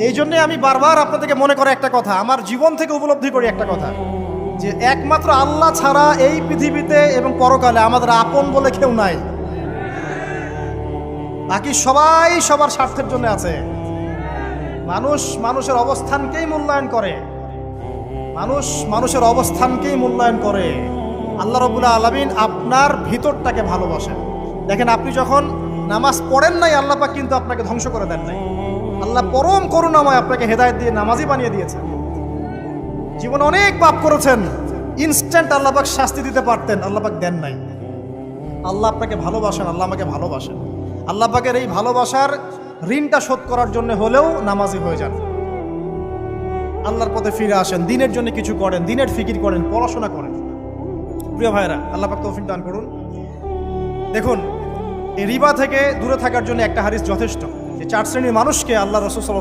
এই জন্যে আমি বারবার আপনাদেরকে মনে করে একটা কথা, আমার জীবন থেকে উপলব্ধি করি একটা কথা, যে একমাত্র আল্লাহ ছাড়া এই পৃথিবীতে এবং পরকালে আমাদের আপন বলে কেউ নাই। বাকি সবাই সবার স্বার্থের জন্য আছে। মানুষ মানুষের অবস্থানকেই মূল্যায়ন করে, মানুষ মানুষের অবস্থানকেই মূল্যায়ন করে। আল্লাহ রাব্বুল আলামিন আপনার ভিতরটাকে ভালোবাসেন। দেখেন, আপনি যখন নামাজ পড়েন নাই, আল্লাহ পাক কিন্তু আপনাকে ধ্বংস করে দেন নাই। আল্লাহ পরম করুণাময় আপনাকে হেদায়েত দিয়ে নামাজি বানিয়ে দিয়েছেন। জীবনে অনেক পাপ করেছেন, ইনস্ট্যান্ট আল্লাহ পাক শাস্তি দিতে পারতেন, আল্লাহ পাক দেন নাই। আল্লাহ আপনাকে ভালোবাসেন, আল্লাহ আমাকে ভালোবাসেন। আল্লাহ পাকের এই ভালোবাসার ঋণটা শোধ করার জন্য হলেও নামাজি হয়ে যান, আল্লাহর পথে ফিরে আসেন, দিনের জন্য কিছু করেন, দিনের ফিকির করেন, পড়াশোনা করেন। প্রিয় ভাইরা, আল্লাহ পাক তৌফিক দান করুন। দেখুন, এই রিবা থেকে দূরে থাকার জন্য একটা হাদিস যথেষ্ট, যে 4 শ্রেণীর মানুষকে আল্লাহ রাসূল সাল্লাল্লাহু